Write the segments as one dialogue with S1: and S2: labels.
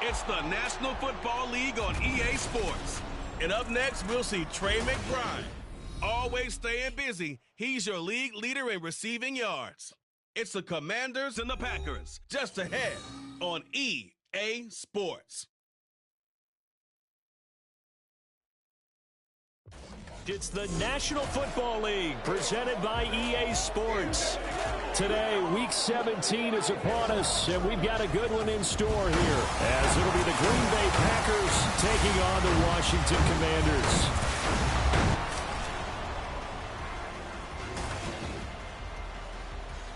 S1: It's the National Football League on EA Sports. And up next, we'll see Trey McBride. Always staying busy, he's your league leader in receiving yards. It's the Commanders and the Packers, just ahead on EA Sports.
S2: It's the National Football League presented by EA Sports. Today, Week 17 is upon us, and we've got a good one in store here, as it'll be the Green Bay Packers taking on the Washington Commanders.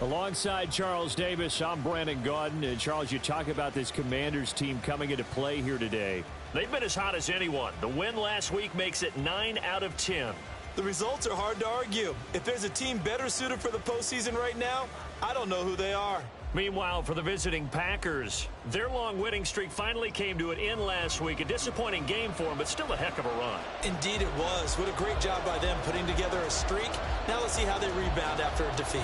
S2: Alongside Charles Davis, I'm Brandon Gaudin. And Charles, you talk about this Commanders team coming into play here today.
S3: They've been as hot as anyone. The win last week makes it 9 out of 10.
S4: The results are hard to argue. If there's a team better suited for the postseason right now, I don't know who they are.
S3: Meanwhile, for the visiting Packers, their long winning streak finally came to an end last week. A disappointing game for them, but still a heck of a run.
S4: Indeed it was. What a great job by them putting together a streak. Now let's see how they rebound after a defeat.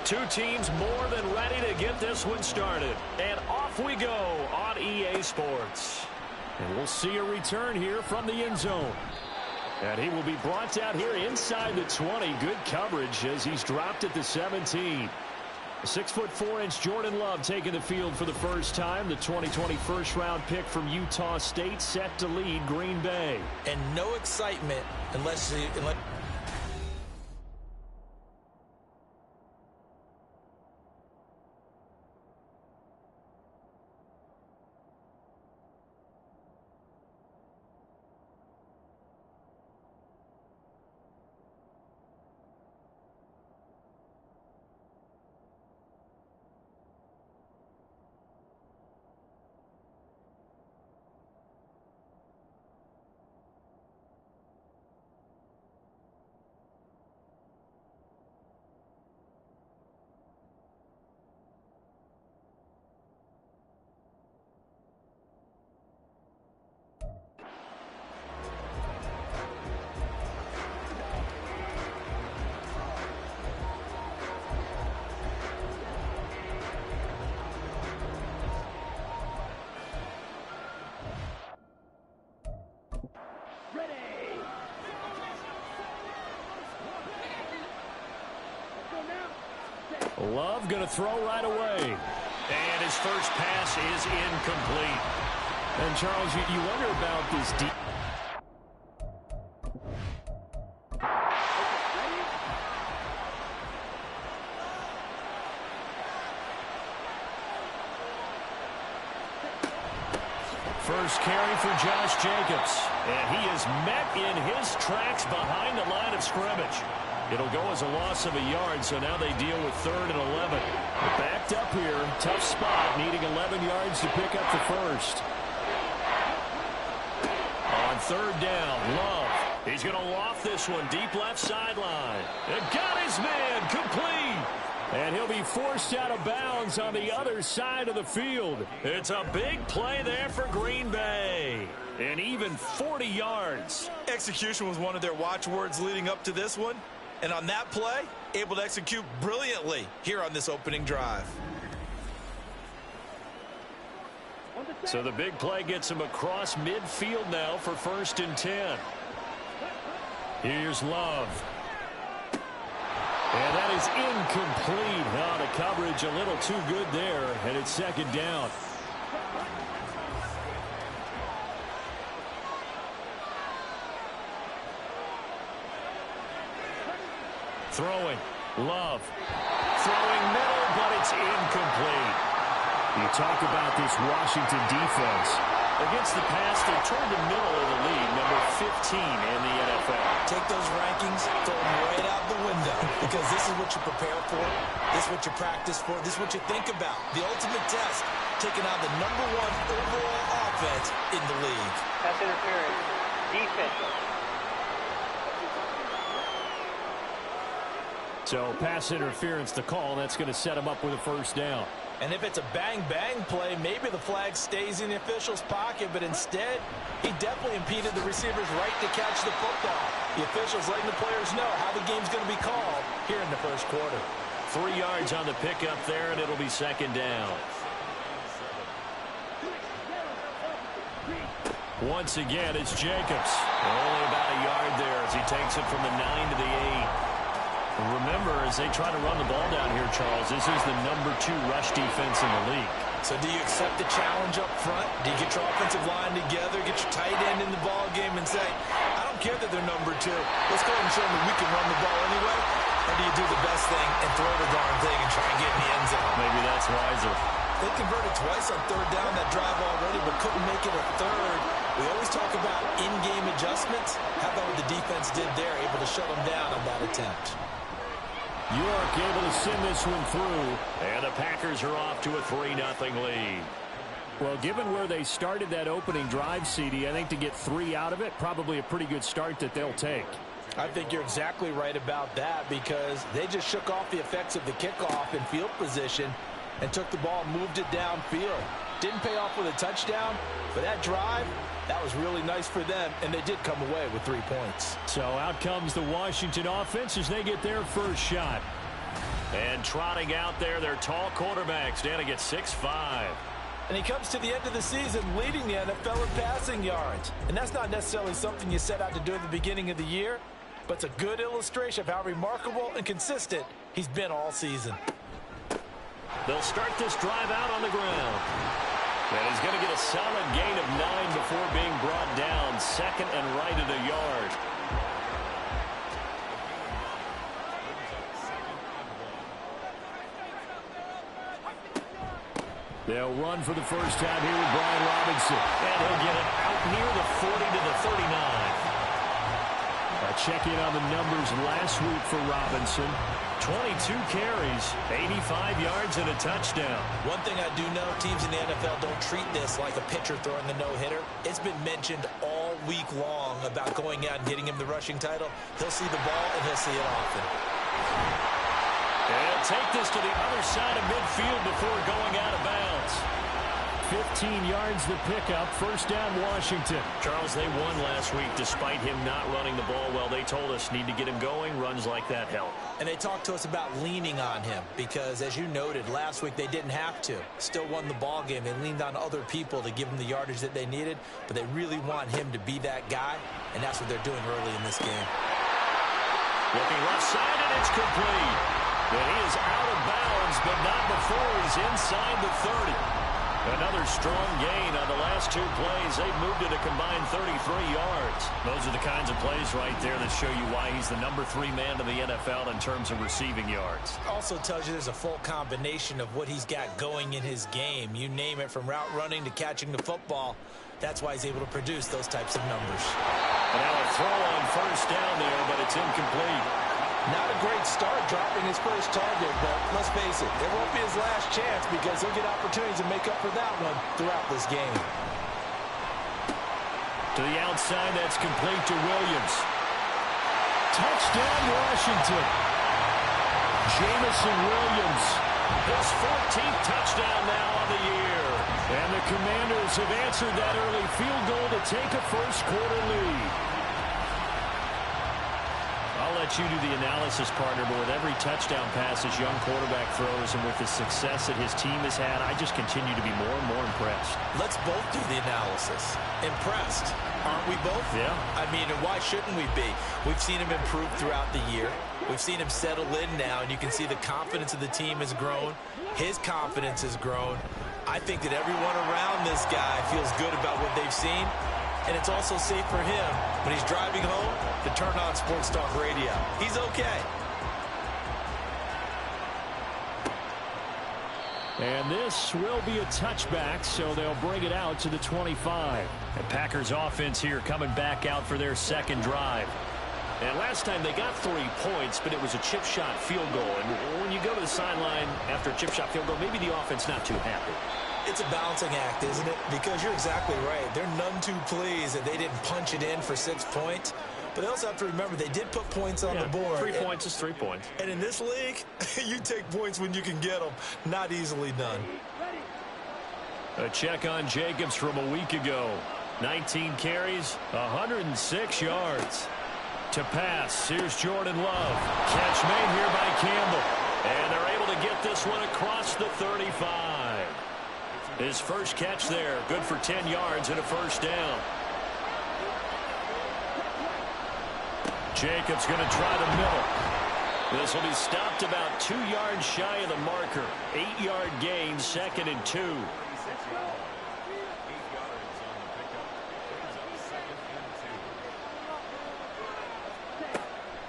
S3: Two teams more than ready to get this one started. And off we go on EA Sports.
S2: And we'll see a return here from the end zone. And he will be brought down here inside the 20. Good coverage as he's dropped at the 17. 6'4" Jordan Love taking the field for the first time. The 2020 first-round pick from Utah State set to lead Green Bay.
S4: And no excitement unless
S2: Love going to throw right away.
S3: And his first pass is incomplete.
S2: And Charles, you wonder about this deep. First carry for Josh Jacobs.
S3: And he is met in his tracks behind the line of scrimmage. It'll go as a loss of a yard, so now they deal with 3rd and 11.
S2: Backed up here, tough spot, needing 11 yards to pick up the first.
S3: On 3rd down, Love. He's going to loft this one deep left sideline. And got his man complete.
S2: And he'll be forced out of bounds on the other side of the field.
S3: It's a big play there for Green Bay. And even 40 yards.
S4: Execution was one of their watchwords leading up to this one. And on that play, able to execute brilliantly here on this opening drive.
S3: So the big play gets him across midfield now for 1st and 10.
S2: Here's Love. And that is incomplete. Oh, the coverage a little too good there, and it's 2nd down. Throwing. Love. Throwing middle, but it's incomplete. You talk about this Washington defense.
S3: Against the pass, they're toward the middle of the league, number 15 in the NFL.
S4: Take those rankings, throw them right out the window, because this is what you prepare for, this is what you practice for, this is what you think about. The ultimate test, taking out the #1 overall offense in the league.
S5: Pass interference, defense.
S2: So pass interference to call. That's going to set him up with a 1st down.
S4: And if it's a bang-bang play, maybe the flag stays in the official's pocket, but instead, he definitely impeded the receiver's right to catch the football. The officials letting the players know how the game's going to be called here in the 1st quarter.
S3: 3 yards on the pickup there, and it'll be 2nd down.
S2: Once again, it's Jacobs.
S3: Only about a yard there as he takes it from the 9 to the 8. Remember, as they try to run the ball down here, Charles, this is the #2 rush defense in the league.
S4: So do you accept the challenge up front? Do you get your offensive line together, get your tight end in the ball game and say, I don't care that they're #2. Let's go ahead and show them that we can run the ball anyway? Or do you do the best thing and throw the darn thing and try and get in the end zone?
S3: Maybe that's wiser.
S4: They converted twice on 3rd down that drive already, but couldn't make it a 3rd. We always talk about in-game adjustments. How about what the defense did there, able to shut them down on that attempt?
S2: York able to send this one through.
S3: And the Packers are off to a 3-0 lead.
S2: Well, given where they started that opening drive, CD, I think to get 3 out of it, probably a pretty good start that they'll take.
S4: I think you're exactly right about that because they just shook off the effects of the kickoff in field position and took the ball and moved it downfield. Didn't pay off with a touchdown, but that drive, that was really nice for them, and they did come away with 3 points.
S2: So out comes the Washington offense as they get their first shot.
S3: And trotting out there, their tall quarterback standing at 6'5".
S4: And he comes to the end of the season leading the NFL in passing yards. And that's not necessarily something you set out to do at the beginning of the year, but it's a good illustration of how remarkable and consistent he's been all season.
S3: They'll start this drive out on the ground. And he's going to get a solid gain of 9 before being brought down. 2nd and right at a yard.
S2: They'll run for the first time here with Brian Robinson.
S3: And he'll get it out near the 40 to the 39.
S2: Check in on the numbers last week for Robinson.
S3: 22 carries, 85 yards, and a touchdown.
S4: One thing I do know, teams in the NFL don't treat this like a pitcher throwing the no-hitter. It's been mentioned all week long about going out and getting him the rushing title. He'll see the ball, and he'll see it often.
S3: And take this to the other side of midfield before going out of bounds.
S2: 15 yards the pickup. First down, Washington.
S3: Charles, they won last week despite him not running the ball well. They told us need to get him going. Runs like that help.
S4: And they talked to us about leaning on him because, as you noted, last week they didn't have to. Still won the ball game. They leaned on other people to give them the yardage that they needed, but they really want him to be that guy, and that's what they're doing early in this game.
S3: Looking left side, and it's complete. And he is out of bounds, but not before he's inside the 30. Another strong gain on the last 2 plays. They've moved it a combined 33 yards. Those are the kinds of plays right there that show you why he's the #3 man in the NFL in terms of receiving yards.
S4: Also tells you there's a full combination of what he's got going in his game. You name it, from route running to catching the football. That's why he's able to produce those types of numbers.
S3: And now a throw on first down there, but it's incomplete.
S4: Not a great start dropping his first target, but let's face it, it won't be his last chance because he'll get opportunities to make up for that one throughout this game.
S2: To the outside, that's complete to Williams. Touchdown, Washington. Jamison Williams.
S3: His 14th touchdown now on the year.
S2: And the Commanders have answered that early field goal to take a first-quarter lead.
S3: I'll let you do the analysis, partner, but with every touchdown pass his young quarterback throws and with the success that his team has had, I just continue to be more and more impressed.
S4: Let's both do the analysis. Impressed, aren't we both?
S3: Yeah.
S4: I mean, and why shouldn't we be? We've seen him improve throughout the year. We've seen him settle in now, and you can see the confidence of the team has grown. His confidence has grown. I think that everyone around this guy feels good about what they've seen. And it's also safe for him when he's driving home to turn on Sports Talk Radio. He's okay.
S2: And this will be a touchback, so they'll bring it out to the 25.
S3: The Packers offense here coming back out for their second drive. And last time they got 3 points, but it was a chip shot field goal. And when you go to the sideline after a chip shot field goal, maybe the offense not too happy.
S4: It's a balancing act, isn't it? Because you're exactly right. They're none too pleased that they didn't punch it in for 6 points. But they also have to remember they did put points on the board.
S3: 3 points is 3 points.
S4: And in this league, you take points when you can get them. Not easily done.
S3: A check on Jacobs from a week ago. 19 carries, 106 yards. To pass, here's Jordan Love. Catch made here by Campbell. And they're able to get this one across the 35. His first catch there, good for 10 yards and a first down. Jacobs going to try the middle. This will be stopped about 2 yards shy of the marker. 8-yard gain, 2nd and 2.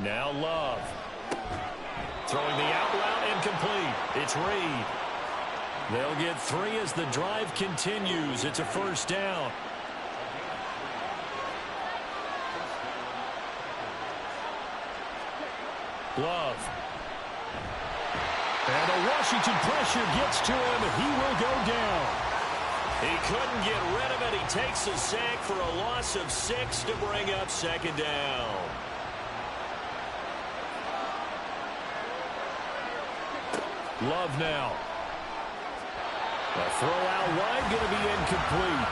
S3: Now Love. Throwing the out route incomplete. It's Reed. They'll get 3 as the drive continues. It's a first down. Love.
S2: And the Washington pressure gets to him, and he will go down.
S3: He couldn't get rid of it. He takes a sack for a loss of 6 to bring up 2nd down.
S2: Love now. A throw out wide, going to be incomplete.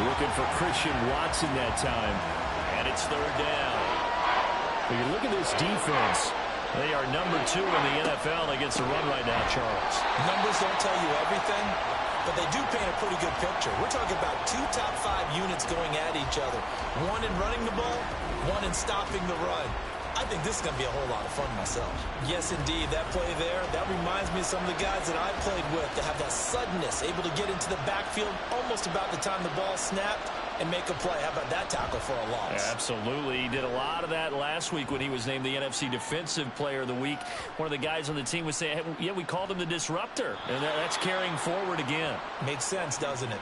S2: Looking for Christian Watson that time.
S3: And it's 3rd down.
S2: When you look at this defense,
S3: they are number 2 in the NFL against the run right now, Charles.
S4: Numbers don't tell you everything, but they do paint a pretty good picture. We're talking about 2 top 5 units going at each other. One in running the ball, one in stopping the run. I think this is going to be a whole lot of fun myself. Yes, indeed. That play there, that reminds me of some of the guys that I played with that have that suddenness, able to get into the backfield almost about the time the ball snapped and make a play. How about that tackle for a loss?
S3: Absolutely. He did a lot of that last week when he was named the NFC Defensive Player of the Week. One of the guys on the team was saying, hey, yeah, we called him the disruptor. And that's carrying forward again.
S4: Makes sense, doesn't it?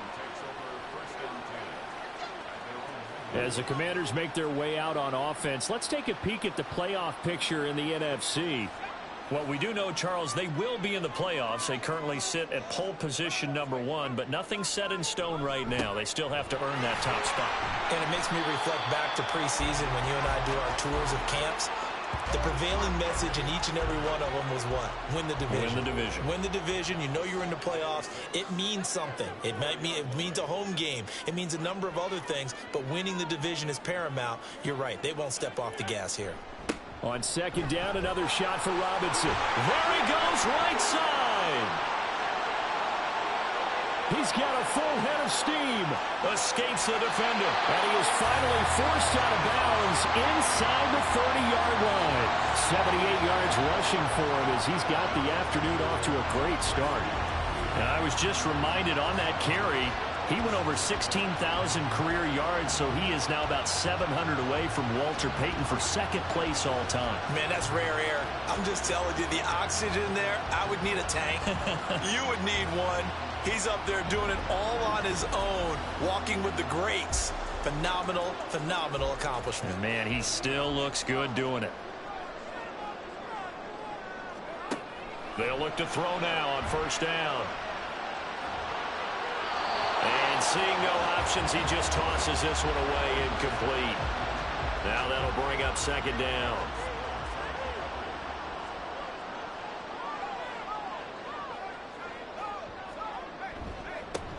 S2: As the Commanders make their way out on offense, let's take a peek at the playoff picture in the NFC.
S3: Well, we do know, Charles, they will be in the playoffs. They currently sit at pole position number 1, but nothing's set in stone right now. They still have to earn that top spot.
S4: And it makes me reflect back to preseason when you and I do our tours of camps. The prevailing message in each and every one of them was what? Win the division.
S3: Win the division.
S4: Win the division. You know you're in the playoffs. It means something. It means a home game. It means a number of other things, but winning the division is paramount. You're right. They won't step off the gas here.
S2: On 2nd down, another shot for Robinson.
S3: There he goes, right side.
S2: He's got a full head of steam.
S3: Escapes the defender.
S2: And he is finally forced out of bounds inside the 30-yard line. 78 yards rushing for him as he's got the afternoon off to a great start.
S3: And I was just reminded on that carry, he went over 16,000 career yards, so he is now about 700 away from Walter Payton for 2nd place all time.
S4: Man, that's rare air. I'm just telling you, the oxygen there, I would need a tank. You would need one. He's up there doing it all on his own, walking with the greats. Phenomenal, phenomenal accomplishment.
S3: Man, he still looks good doing it. They'll look to throw now on 1st down. And seeing no options, he just tosses this one away incomplete. Now that'll bring up 2nd down.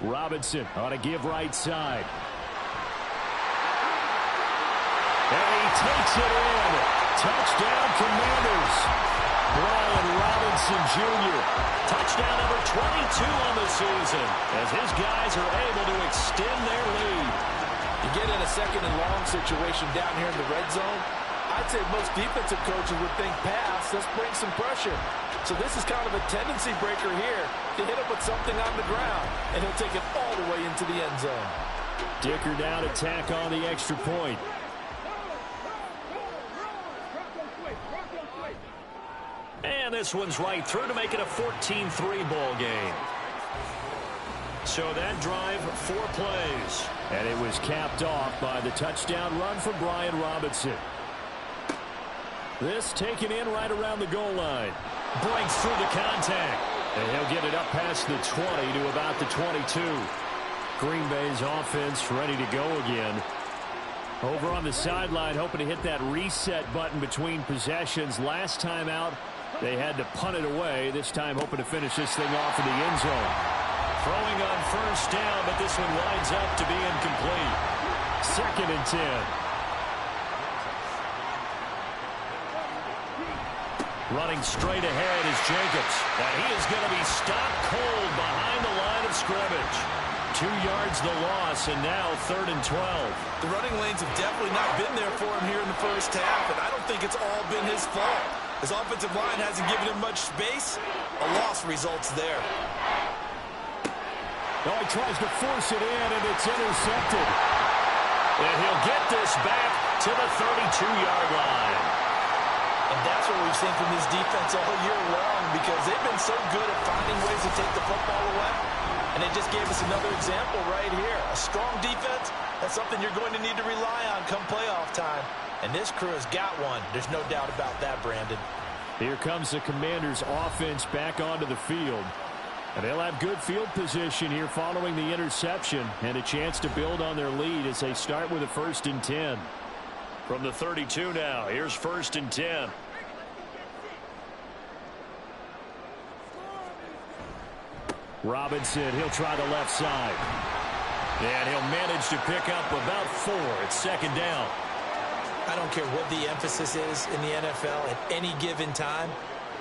S2: Robinson on a give right side. And he takes it in. Touchdown, Commanders. Brian Robinson Jr.
S3: Touchdown number 22 on the season as his guys are able to extend their lead.
S4: You get in a second and long situation down here in the red zone, I'd say most defensive coaches would think pass, let's bring some pressure. So this is kind of a tendency breaker here to hit him with something on the ground, and he'll take it all the way into the end zone.
S2: Dicker down to tack on the extra point.
S3: And this one's right through to make it a 14-3 ball game. So that drive, 4 plays.
S2: And it was capped off by the touchdown run for Brian Robinson. This taken in right around the goal line.
S3: Breaks through the contact.
S2: And he'll get it up past the 20 to about the 22. Green Bay's offense ready to go again. Over on the sideline, hoping to hit that reset button between possessions. Last time out, they had to punt it away. This time hoping to finish this thing off in the end zone.
S3: Throwing on first down, but this one winds up to be incomplete.
S2: 2nd and 10. Running straight ahead is Jacobs.
S3: And he is going to be stopped cold behind the line of scrimmage.
S2: 2 yards the loss, and now 3rd and 12.
S4: The running lanes have definitely not been there for him here in the first half, and I don't think it's all been his fault. His offensive line hasn't given him much space. A loss results there.
S2: Oh, he tries to force it in, and it's intercepted.
S3: And he'll get this back to the 32-yard line.
S4: And that's what we've seen from this defense all year long, because they've been so good at finding ways to take the football away. And they just gave us another example right here. A strong defense, that's something you're going to need to rely on come playoff time. And this crew has got one. There's no doubt about that, Brandon.
S2: Here comes the Commanders' offense back onto the field. And they'll have good field position here following the interception and a chance to build on their lead as they start with a 1st and 10.
S3: From the 32 now, here's 1st and 10.
S2: Robinson, he'll try the left side.
S3: And he'll manage to pick up about 4. It's 2nd down.
S4: I don't care what the emphasis is in the NFL at any given time.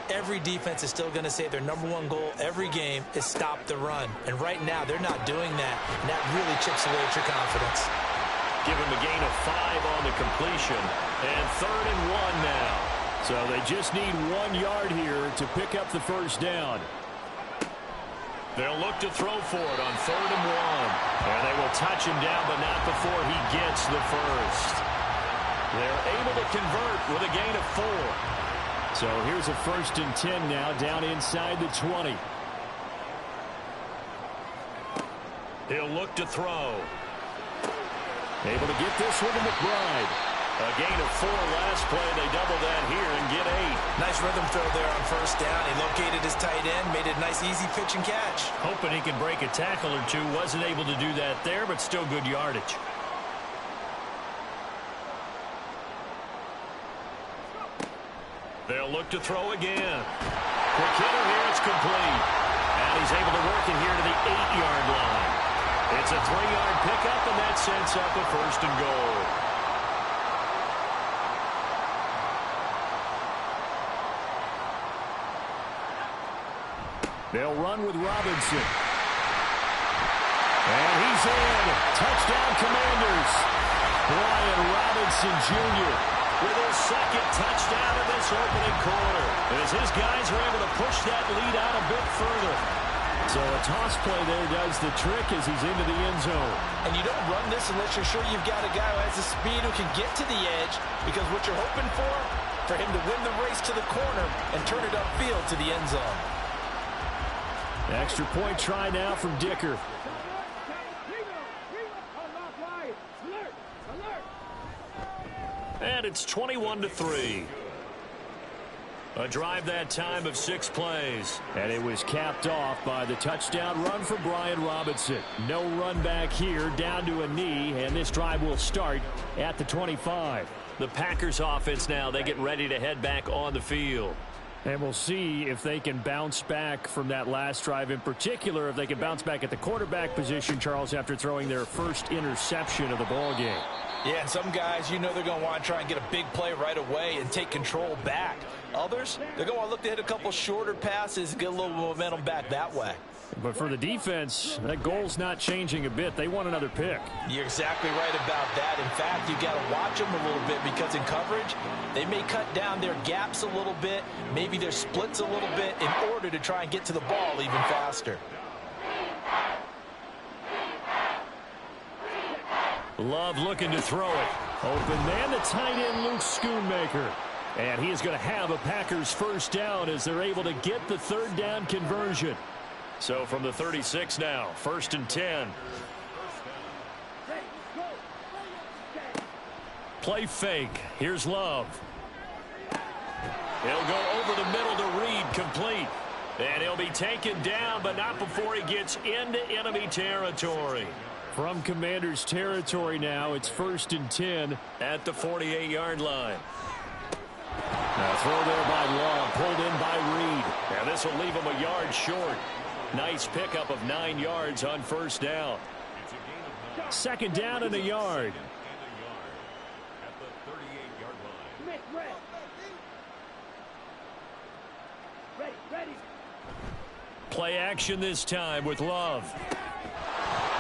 S4: Every defense is still going to say their #1 goal every game is stop the run. And right now, they're not doing that. And that really chips away at your confidence.
S3: Give him a gain of 5 on the completion. And 3rd and 1 now.
S2: So they just need 1 yard here to pick up the 1st down.
S3: They'll look to throw for it on 3rd and 1. And they will touch him down, but not before he gets the first. They're able to convert with a gain of 4.
S2: So here's a 1st and 10 now down inside the 20.
S3: He'll look to throw.
S2: Able to get this one to McBride.
S3: A gain of 4 last play. They double that here and get 8.
S4: Nice rhythm throw there on first down. He located his tight end, made it a nice easy pitch and catch.
S3: Hoping he can break a tackle or two. Wasn't able to do that there, but still good yardage. They'll look to throw again. Quick hitter here. It's complete. And he's able to work it here to the 8-yard line. It's a 3-yard pickup, and that sets up a 1st and goal.
S2: They'll run with Robinson. And he's in. Touchdown, Commanders. Brian Robinson Jr.
S3: with his 2nd touchdown in this opening quarter. As his guys are able to push that lead out a bit further.
S2: So a toss play there does the trick as he's into the end zone.
S4: And you don't run this unless you're sure you've got a guy who has the speed who can get to the edge, because what you're hoping for him to win the race to the corner and turn it upfield to the end zone.
S2: Extra point try now from Dicker.
S3: And it's 21-3. A drive that time of 6 plays.
S2: And it was capped off by the touchdown run for Brian Robinson. No run back here, down to a knee, and this drive will start at the 25.
S3: The Packers offense now, they get ready to head back on the field.
S2: And we'll see if they can bounce back from that last drive, in particular if they can bounce back at the quarterback position, Charles, after throwing their first interception of the ball game.
S4: Yeah, and some guys, they're going to want to try and get a big play right away and take control back. Others, they're going to look to hit a couple shorter passes and get a little momentum back that way.
S2: But for the defense, that goal's not changing a bit. They want another pick.
S4: You're exactly right about that. In fact, you got to watch them a little bit because in coverage, they may cut down their gaps a little bit, maybe their splits a little bit in order to try and get to the ball even faster.
S2: Love looking to throw it. Open man, the tight end, Luke Schoonmaker. And he is going to have a Packers first down as they're able to get the third down conversion.
S3: So from the 36 now, 1st and 10.
S2: Play fake. Here's Love.
S3: He'll go over the middle to Reed, complete. And he'll be taken down, but not before he gets into enemy territory.
S2: From Commanders territory now, it's 1st and 10
S3: at the 48-yard line.
S2: Now throw there by Love, pulled in by Reed.
S3: And this will leave him a yard short. Nice pickup of 9 yards on first down.
S2: 2nd down and a yard. Play action this time with Love.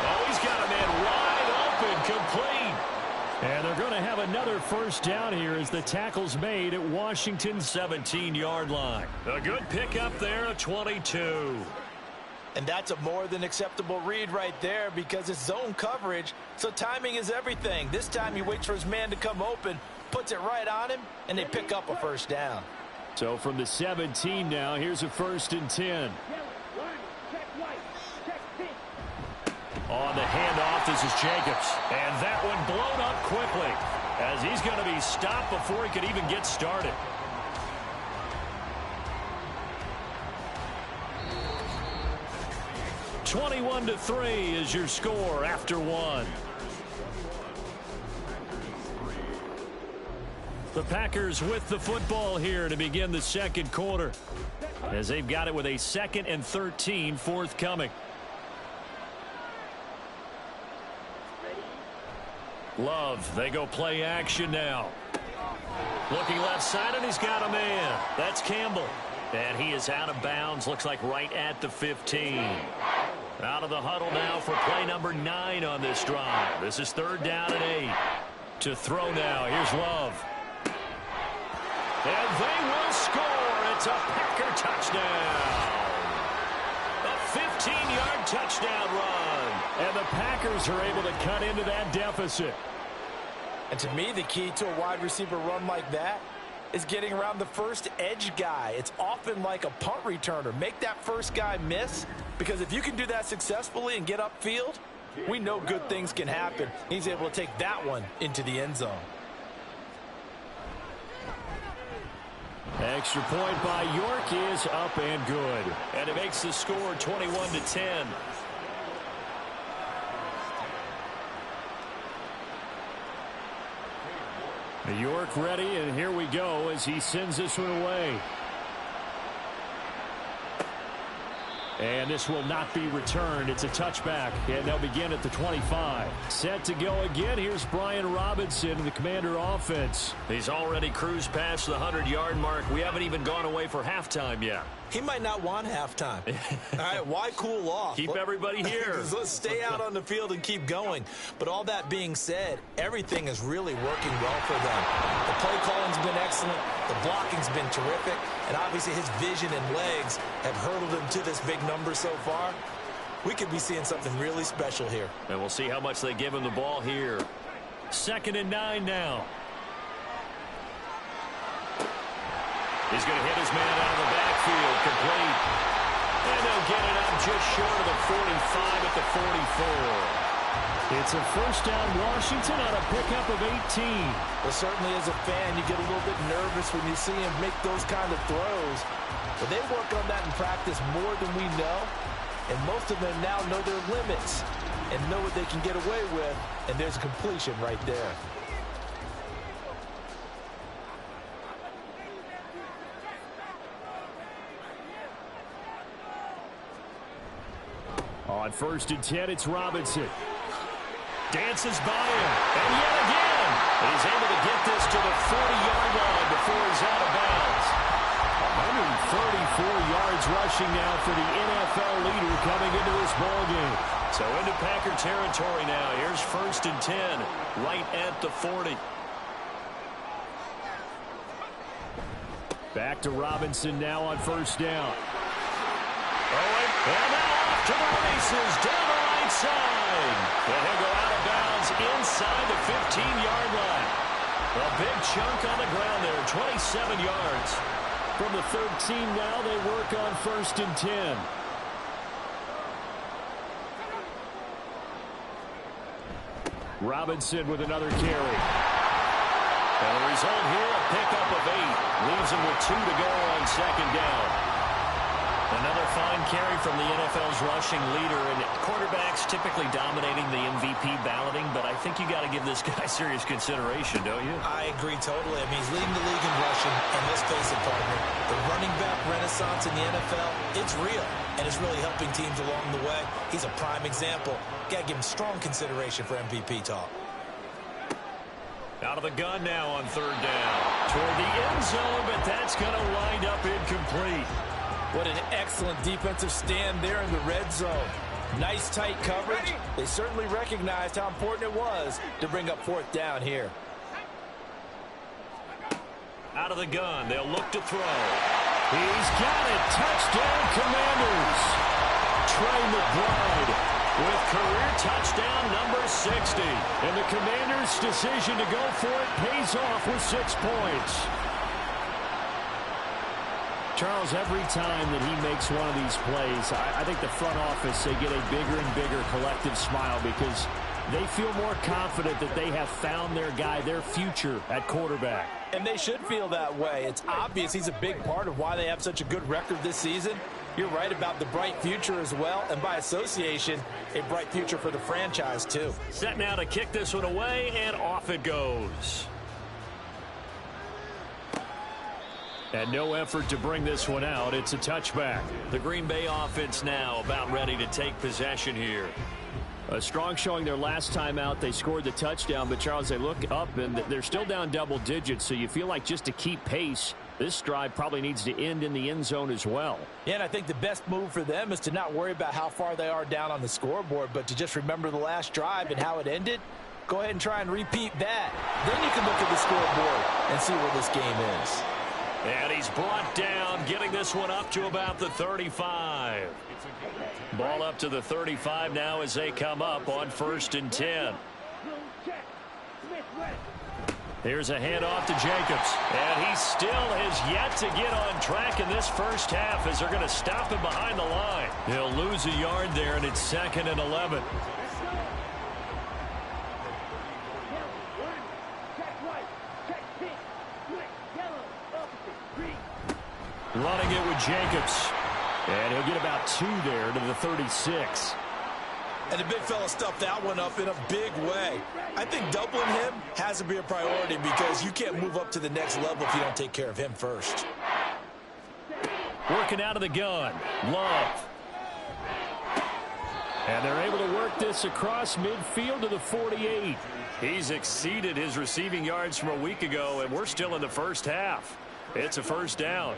S3: Oh, he's got a man wide open, complete.
S2: And they're going to have another first down here as the tackle's made at Washington's 17-yard line.
S3: A good pickup there, a 22.
S4: And that's a more than acceptable read right there because it's zone coverage, so timing is everything. This time he waits for his man to come open, puts it right on him, and they pick up a first down.
S2: So from the 17 now, here's a 1st and 10.
S3: On the handoff, this is Jacobs. And that one blown up quickly as he's going to be stopped before he could even get started.
S2: (21-3) is your score after one. The Packers with the football here to begin the second quarter as they've got it with a 2nd and 13 forthcoming. Love, they go play action now. Looking left side, and he's got a man. That's Campbell. And he is out of bounds, looks like right at the 15. Out of the huddle now for play number 9 on this drive. This is 3rd down and 8. To throw now, here's Love.
S3: And they will score. It's a Packer touchdown. A 15-yard touchdown run.
S2: And the Packers are able to cut into that deficit.
S4: And to me, the key to a wide receiver run like that is getting around the first edge guy. It's often like a punt returner. Make that first guy miss, because if you can do that successfully and get upfield, we know good things can happen. He's able to take that one into the end zone.
S2: Extra point by York is up and good.
S3: And it makes the score 21-10.
S2: York ready, and here we go as he sends this one away. And this will not be returned. It's a touchback, and they'll begin at the 25. Set to go again. Here's Brian Robinson in the Commander offense.
S3: He's already cruised past the 100-yard mark. We haven't even gone away for halftime yet.
S4: He might not want halftime. All right, why cool off?
S3: Keep everybody here.
S4: Let's stay out on the field and keep going. But all that being said, everything is really working well for them. The play calling's been excellent. The blocking's been terrific. And obviously his vision and legs have hurdled him to this big number so far. We could be seeing something really special here.
S3: And we'll see how much they give him the ball here.
S2: 2nd and 9 now.
S3: He's going to hit his man out of the backfield, complete. And they'll get it up just short of the 45 at the 44.
S2: It's a first down Washington on a pickup of 18.
S4: Well, certainly as a fan, you get a little bit nervous when you see him make those kind of throws. But they work on that in practice more than we know. And most of them now know their limits and know what they can get away with. And there's a completion right there.
S2: On 1st and 10, it's Robinson. Dances by him, and yet again, he's able to get this to the 40-yard line before he's out of bounds. 134 yards rushing now for the NFL leader coming into this ballgame.
S3: So into Packer territory now. Here's 1st and 10, right at the 40.
S2: Back to Robinson now on 1st down.
S3: And now off to the races down the right side. And he'll go out of bounds inside the 15-yard line. A big chunk on the ground there, 27 yards.
S2: From the 13 now, they work on 1st and 10. Robinson with another carry.
S3: And the result here, a pickup of 8. Leaves him with 2 to go on 2nd down. Another fine carry from the NFL's rushing leader, and quarterbacks typically dominating the MVP balloting, but I think you got to give this guy serious consideration, don't you?
S4: I agree totally. I mean, he's leading the league in rushing, and let's face it, partner, the running back renaissance in the NFL, it's real, and it's really helping teams along the way. He's a prime example. Got to give him strong consideration for MVP talk.
S3: Out of the gun now on 3rd down. Toward the end zone, but that's going to wind up incomplete.
S4: What an excellent defensive stand there in the red zone. Nice tight coverage. They certainly recognized how important it was to bring up 4th down here.
S3: Out of the gun, they'll look to throw.
S2: He's got it. Touchdown, Commanders. Trey McBride
S3: with career touchdown number 60.
S2: And the Commanders' decision to go for it pays off with 6 points. Charles, every time that he makes one of these plays, I think the front office, they get a bigger and bigger collective smile because they feel more confident that they have found their guy, their future at quarterback.
S4: And they should feel that way. It's obvious he's a big part of why they have such a good record this season. You're right about the bright future as well, and by association, a bright future for the franchise too.
S3: Set now to kick this one away, and off it goes.
S2: And no effort to bring this one out. It's a touchback.
S3: The Green Bay offense now about ready to take possession here.
S2: A strong showing their last time out. They scored the touchdown, but Charles, they look up and they're still down double digits, so you feel like just to keep pace, this drive probably needs to end in the end zone as well.
S4: Yeah, and I think the best move for them is to not worry about how far they are down on the scoreboard, but to just remember the last drive and how it ended. Go ahead and try and repeat that. Then you can look at the scoreboard and see where this game is.
S3: And he's brought down, getting this one up to about the 35. Ball up to the 35 now as they come up on 1st and 10. Here's a handoff to Jacobs. And he still has yet to get on track in this first half as they're going to stop him behind the line. He'll lose a yard there, and it's 2nd and 11. Running it with Jacobs.
S2: And he'll get about 2 there to the 36.
S4: And the big fella stuffed that one up in a big way. I think doubling him has to be a priority because you can't move up to the next level if you don't take care of him first.
S3: Working out of the gun. Love.
S2: And they're able to work this across midfield to the 48.
S3: He's exceeded his receiving yards from a week ago, and we're still in the first half. It's a 1st down.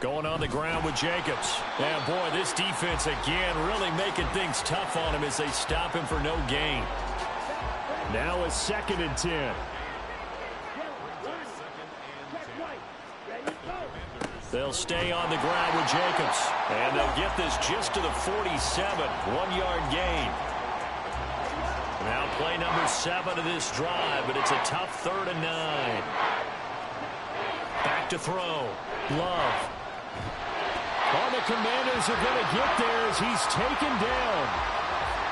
S3: Going on the ground with Jacobs. And boy, this defense again really making things tough on him as they stop him for no gain.
S2: Now a 2nd and 10.
S3: They'll stay on the ground with Jacobs. And they'll get this just to the 47. 1-yard gain. Now play number 7 of this drive, but it's a tough 3rd and 9. Back to throw. Love.
S2: All the Commanders are going to get there as he's taken down.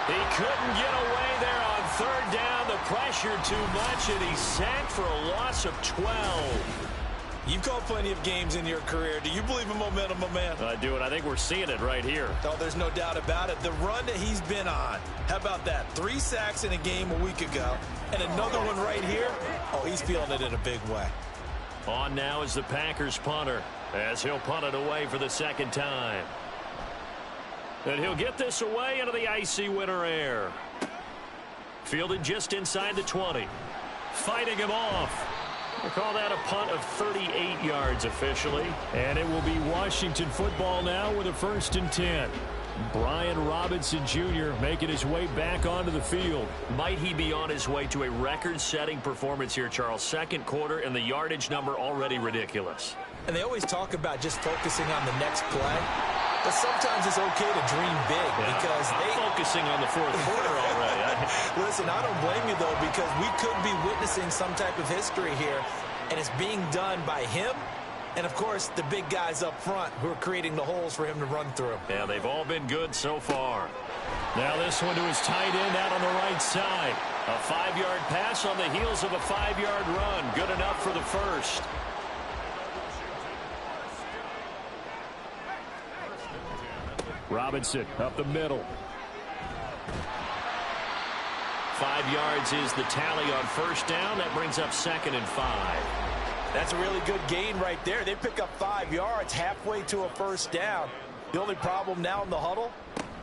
S3: He couldn't get away there on 3rd down. The pressure too much, and he's sacked for a loss of 12.
S4: You've called plenty of games in your career. Do you believe in momentum, my man?
S3: I do, and I think we're seeing it right here.
S4: Oh, there's no doubt about it. The run that he's been on. How about that? 3 sacks in a game a week ago, and another one right here. Oh, he's feeling it in a big way.
S3: On now is the Packers punter as he'll punt it away for the 2nd time.
S2: And he'll get this away into the icy winter air. Fielded just inside the 20. Fighting him off. We'll call that a punt of 38 yards officially. And it will be Washington football now with a 1st and 10. Brian Robinson Jr. making his way back onto the field.
S3: Might he be on his way to a record-setting performance here, Charles? 2nd quarter, and the yardage number already ridiculous.
S4: And they always talk about just focusing on the next play. But sometimes it's okay to dream big because
S3: I'm focusing on the 4th quarter already.
S4: Listen, I don't blame you, though, because we could be witnessing some type of history here, and it's being done by him and, of course, the big guys up front who are creating the holes for him to run through.
S3: Yeah, they've all been good so far.
S2: Now this one to his tight end out on the right side.
S3: A 5-yard pass on the heels of a 5-yard run. Good enough for the first.
S2: Robinson up the middle.
S3: 5 yards is the tally on 1st down. That brings up 2nd and 5.
S4: That's a really good gain right there. They pick up 5 yards halfway to a 1st down. The only problem now in the huddle,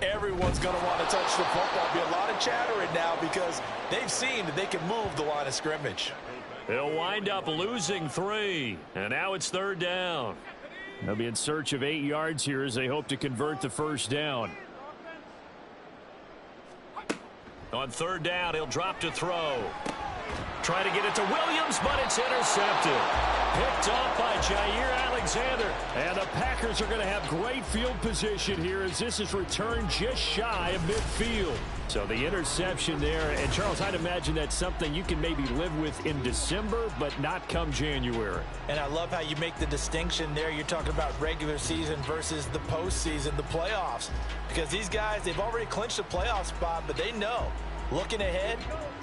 S4: everyone's going to want to touch the football. Be a lot of chattering now because they've seen that they can move the line of scrimmage.
S3: They'll wind up losing 3. And now it's 3rd down.
S2: They'll be in search of 8 yards here as they hope to convert the 1st down.
S3: On 3rd down, he'll drop to throw. Try to get it to Williams, but it's intercepted.
S2: Picked off by Jair Alexander. And the Packers are going to have great field position here as this is returned just shy of midfield. So the interception there. And, Charles, I'd imagine that's something you can maybe live with in December, but not come January.
S4: And I love how you make the distinction there. You're talking about regular season versus the postseason, the playoffs. Because these guys, they've already clinched a playoff spot, but they know, looking ahead,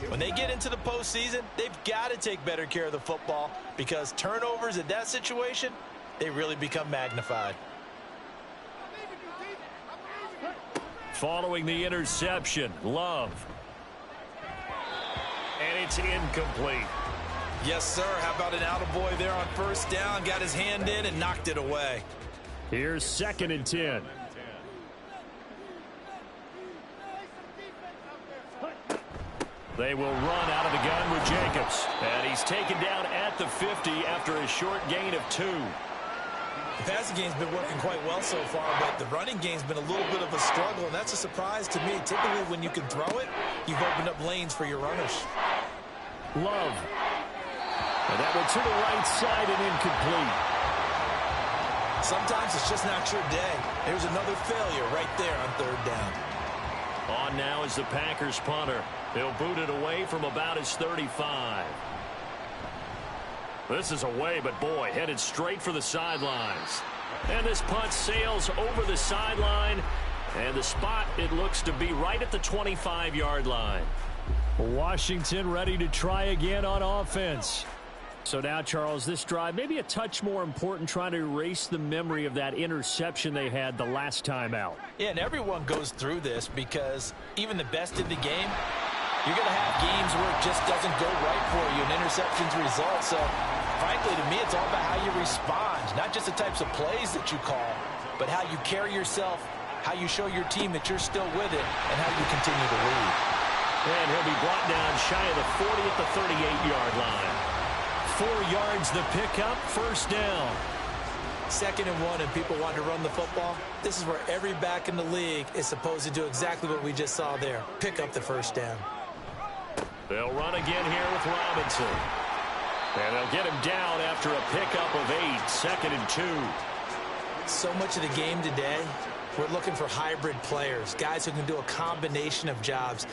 S4: when they get into the postseason, they've got to take better care of the football because turnovers in that situation, they really become magnified.
S2: Following the interception, Love.
S3: And it's incomplete.
S4: Yes, sir. How about an attaboy there on 1st down? Got his hand in and knocked it away.
S2: Here's 2nd and 10. They will run out of the gun with Jacobs.
S3: And he's taken down at the 50 after a short gain of 2.
S4: The passing game's been working quite well so far, but the running game's been a little bit of a struggle, and that's a surprise to me. Typically, when you can throw it, you've opened up lanes for your runners.
S2: Love. And that one to the right side and incomplete.
S4: Sometimes it's just not your day. There's another failure right there on 3rd down.
S3: On now is the Packers punter. He'll boot it away from about his 35. This is away, but boy, headed straight for the sidelines. And this punt sails over the sideline. And the spot, it looks to be right at the 25-yard line.
S2: Washington ready to try again on offense. So now, Charles, this drive maybe a touch more important, trying to erase the memory of that interception they had the last time out.
S4: Yeah, and everyone goes through this because even the best in the game, you're going to have games where it just doesn't go right for you, and interceptions result. So, frankly, to me, it's all about how you respond, not just the types of plays that you call, but how you carry yourself, how you show your team that you're still with it, and how you continue to lead.
S3: And he'll be brought down shy of the 40 at the 38-yard line.
S2: 4 yards the pickup, 1st down.
S4: 2nd and 1, and people want to run the football. This is where every back in the league is supposed to do exactly what we just saw there. Pick up the 1st down.
S3: They'll run again here with Robinson. And they'll get him down after a pickup of 8, 2nd and 2.
S4: So much of the game today, we're looking for hybrid players, guys who can do a combination of jobs.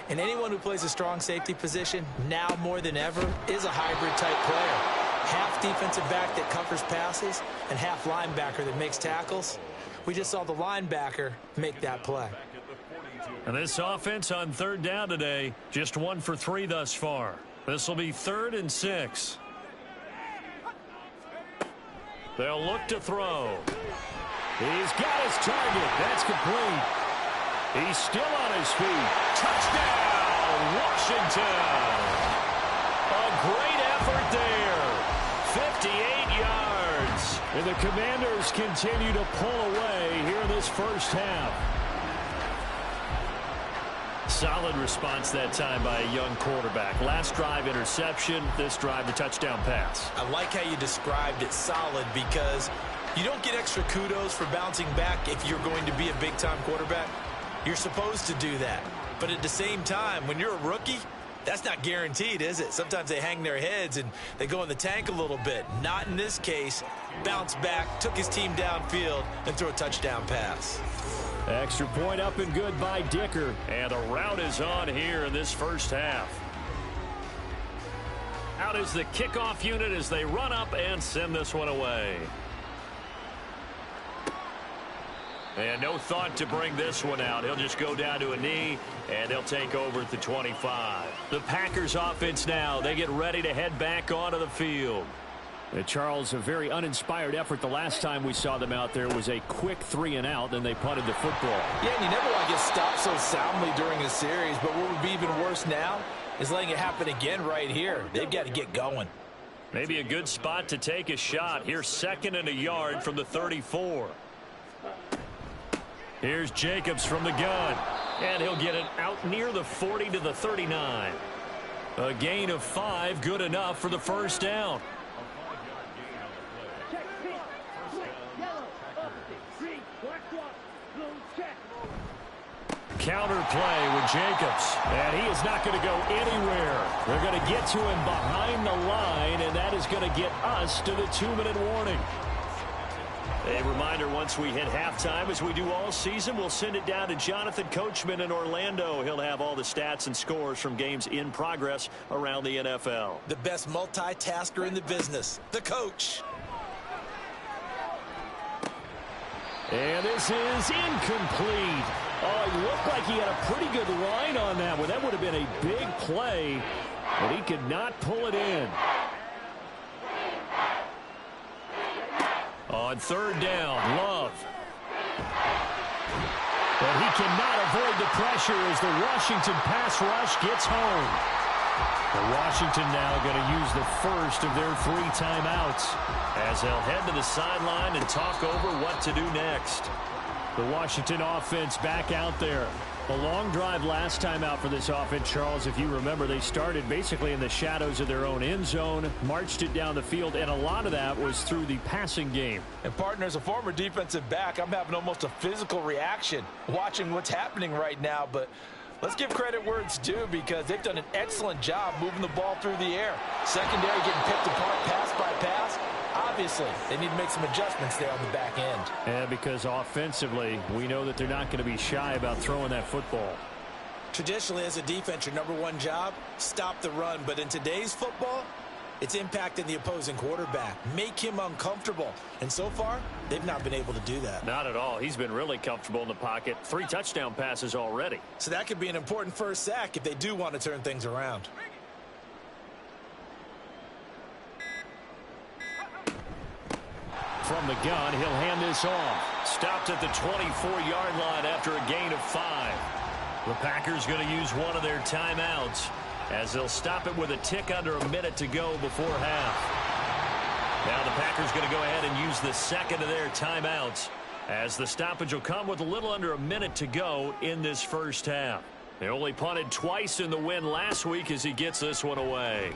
S4: And anyone who plays a strong safety position, now more than ever, is a hybrid-type player. Half defensive back that covers passes and half linebacker that makes tackles. We just saw the linebacker make that play.
S2: And this offense on 3rd down today, just 1 for 3 thus far. This will be 3rd and 6.
S3: They'll look to throw.
S2: He's got his target. That's complete. He's still on his feet.
S3: Touchdown, Washington. A great effort there. 58 yards.
S2: And the Commanders continue to pull away here in this 1st half. Solid response that time by a young quarterback. Last drive, interception. This drive, the touchdown pass.
S4: I like how you described it, solid, because you don't get extra kudos for bouncing back if you're going to be a big-time quarterback. You're supposed to do that. But at the same time, when you're a rookie, that's not guaranteed, is it? Sometimes they hang their heads and they go in the tank a little bit. Not in this case. Bounced back, took his team downfield, and threw a touchdown pass.
S2: Extra point up and good by Dicker.
S3: And the route is on here in this first half. Out is the kickoff unit as they run up and send this one away. And no thought to bring this one out. He'll just go down to a knee, and they'll take over at the 25.
S2: The Packers offense now. They get ready to head back onto the field. Charles, a very uninspired effort. The last time we saw them out there was a quick 3-and-out, then they punted the football.
S4: Yeah, and you never want to get stopped so soundly during a series, but what would be even worse now is letting it happen again right here. They've got to get going.
S3: Maybe a good spot to take a shot. Here's 2nd and a yard from the 34.
S2: Here's Jacobs from the gun.
S3: And he'll get it out near the 40 to the 39.
S2: A gain of 5, good enough for the first down. Counter play with Jacobs. And he is not going to go anywhere. They're going to get to him behind the line, and that is going to get us to the 2-minute warning.
S3: A reminder, once we hit halftime, as we do all season, we'll send it down to Jonathan Coachman in Orlando. He'll have all the stats and scores from games in progress around the NFL.
S4: The best multitasker in the business, the coach.
S2: And this is incomplete. Oh, it looked like he had a pretty good line on that one. That would have been a big play, but he could not pull it in. On 3rd down, Love. But he cannot avoid the pressure as the Washington pass rush gets home. The Washington now going to use the first of their 3 timeouts
S3: as they'll head to the sideline and talk over what to do next.
S2: The Washington offense back out there. A long drive last time out for this offense, Charles. If you remember, they started basically in the shadows of their own end zone, marched it down the field, and a lot of that was through the passing game.
S4: And partner, as a former defensive back, I'm having almost a physical reaction watching what's happening right now. But let's give credit where it's due, because they've done an excellent job moving the ball through the air. Secondary getting picked apart pass by pass. Obviously, they need to make some adjustments there on the back end.
S2: And because offensively, we know that they're not going to be shy about throwing that football.
S4: Traditionally, as a defense, your #1 job, stop the run. But in today's football, it's impacting the opposing quarterback. Make him uncomfortable. And so far, they've not been able to do that.
S3: Not at all. He's been really comfortable in the pocket. 3 touchdown passes already.
S4: So that could be an important first sack if they do want to turn things around.
S2: From the gun, he'll hand this off.
S3: Stopped at the 24-yard line after a gain of 5. The Packers going to use one of their timeouts as they'll stop it with a tick under a minute to go before half. Now the Packers going to go ahead and use the second of their timeouts as the stoppage will come with a little under a minute to go in this first half. They only punted twice in the win last week as he gets this one away.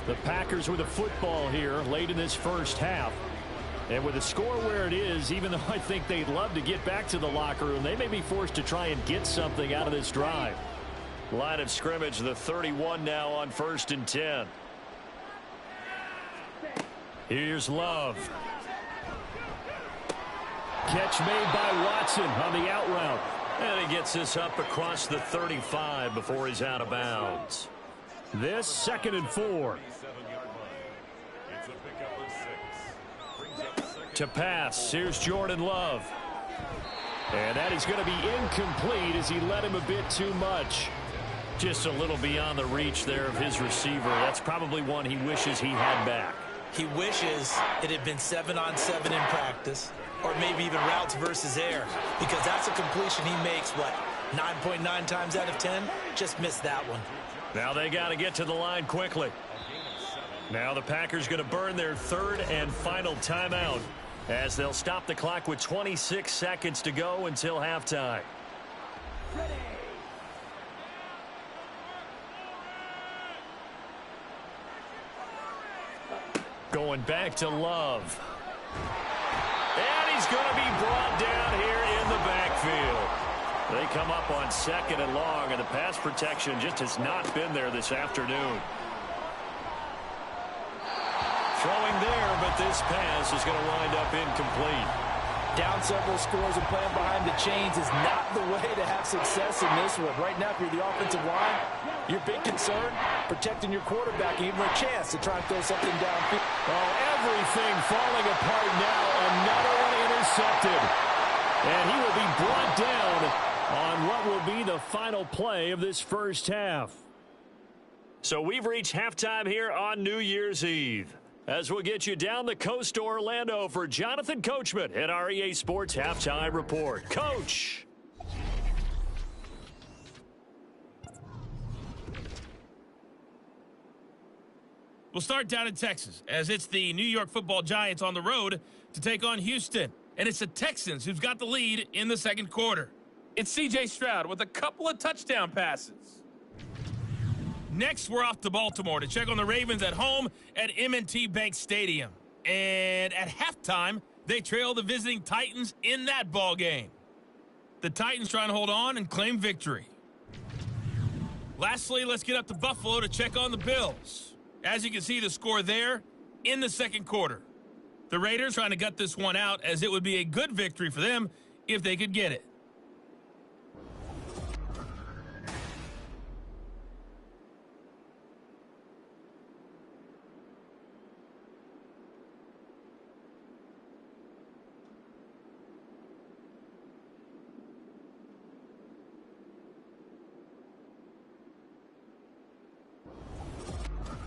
S2: The Packers with a football here late in this first half. And with the score where it is, even though I think they'd love to get back to the locker room, they may be forced to try and get something out of this drive.
S3: Line of scrimmage, the 31 now on 1st and 10.
S2: Here's Love. Catch made by Watson on the out route.
S3: And he gets this up across the 35 before he's out of bounds.
S2: This 2nd and 4. To pass, here's Jordan Love. And that is going to be incomplete as he led him a bit too much.
S3: Just a little beyond the reach there of his receiver. That's probably one he wishes he had back.
S4: He wishes it had been 7-on-7 in practice, or maybe even routes versus air, because that's a completion he makes, what, 9.9 times out of 10? Just missed that one.
S3: Now they got to get to the line quickly. Now the Packers going to burn their 3rd and final timeout as they'll stop the clock with 26 seconds to go until halftime.
S2: Going back to Love. And he's going to be brought down here in the backfield. They come up on 2nd and long, and the pass protection just has not been there this afternoon. Throwing there, but this pass is going to wind up incomplete.
S4: Down several scores and playing behind the chains is not the way to have success in this one. Right now, if you're the offensive line, your big concern, protecting your quarterback and giving him a chance to try and throw something downfield.
S2: Oh, everything falling apart now. Another one intercepted. And he will be brought down on what will be the final play of this first half. So we've reached halftime here on New Year's Eve. As we'll get you down the coast to Orlando for Jonathan Coachman at our EA Sports Halftime Report. Coach!
S6: We'll start down in Texas, as it's the New York Football Giants on the road to take on Houston. And it's the Texans who've got the lead in the second quarter. It's C.J. Stroud with a couple of touchdown passes. Next, we're off to Baltimore to check on the Ravens at home at M&T Bank Stadium. And at halftime, they trail the visiting Titans in that ball game. The Titans trying to hold on and claim victory. Lastly, let's get up to Buffalo to check on the Bills. As you can see, the score there in the second quarter. The Raiders trying to gut this one out, as it would be a good victory for them if they could get it.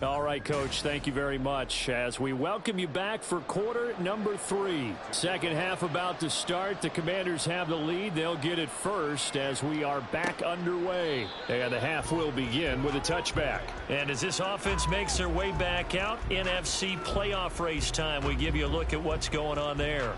S2: All right, Coach, thank you very much. As we welcome you back for quarter number 3. Second half about to start. The Commanders have the lead. They'll get it first as we are back underway. And the half will begin with a touchback.
S3: And as this offense makes their way back out, NFC playoff race time, we give you a look at what's going on there.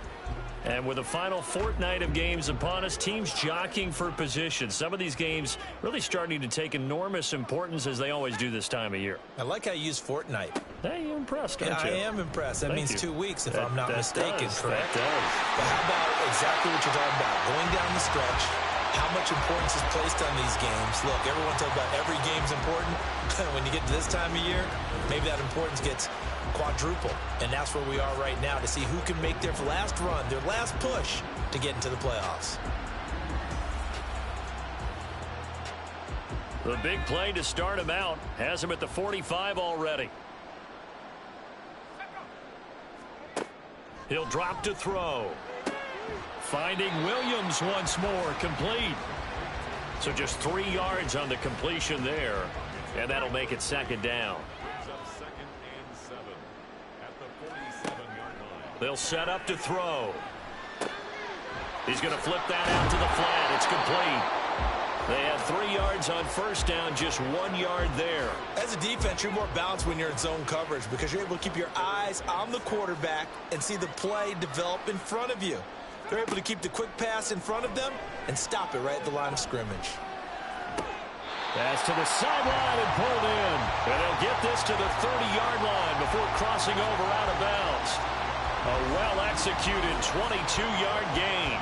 S3: And with the final fortnight of games upon us, teams jockeying for position. Some of these games really starting to take enormous importance, as they always do this time of year.
S4: I like how you use fortnight.
S3: Hey, you're impressed, aren't you?
S4: I am impressed. That means 2 weeks, if I'm not mistaken, correct?
S3: That does.
S4: But how about exactly what you're talking about? Going down the stretch, how much importance is placed on these games. Look, everyone talks about every game's important. When you get to this time of year, maybe that importance gets quadruple. And that's where we are right now, to see who can make their last run, their last push to get into the playoffs.
S3: The big play to start him out has him at the 45 already. He'll drop to throw. Finding Williams once more, complete. So just 3 yards on the completion there, and that'll make it second down. They'll set up to throw. He's going to flip that out to the flat. It's complete. They had 3 yards on first down, just 1 yard there.
S4: As a defense, you're more balanced when you're in zone coverage, because you're able to keep your eyes on the quarterback and see the play develop in front of you. They're able to keep the quick pass in front of them and stop it right at the line of scrimmage.
S2: Pass to the sideline and pulled in.
S3: And they'll get this to the 30-yard line before crossing over out of bounds. A well-executed 22-yard gain.